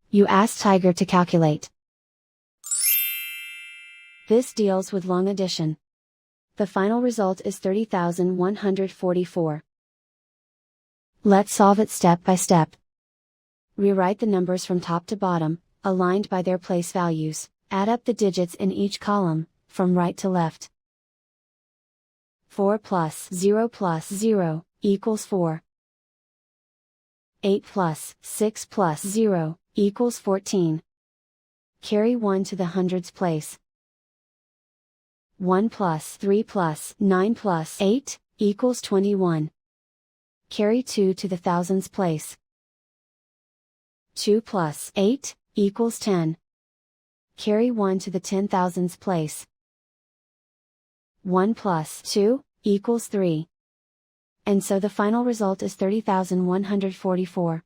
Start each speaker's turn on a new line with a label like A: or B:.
A: You ask Tiger to calculate. This deals with long addition. The final result is 30,144. Let's solve it step by step. Rewrite the numbers from top to bottom, aligned by their place values. Add up the digits in each column, from right to left. 4 plus 0 equals 4. 8 plus 6 plus 0 equals 14. Carry 1 to the hundreds place. 1 plus 3 plus 9 plus 8 equals 21. Carry 2 to the thousands place. 2 plus 8 equals 10. Carry 1 to the 10,000s place. 1 plus 2 equals 3. And so the final result is 30,144.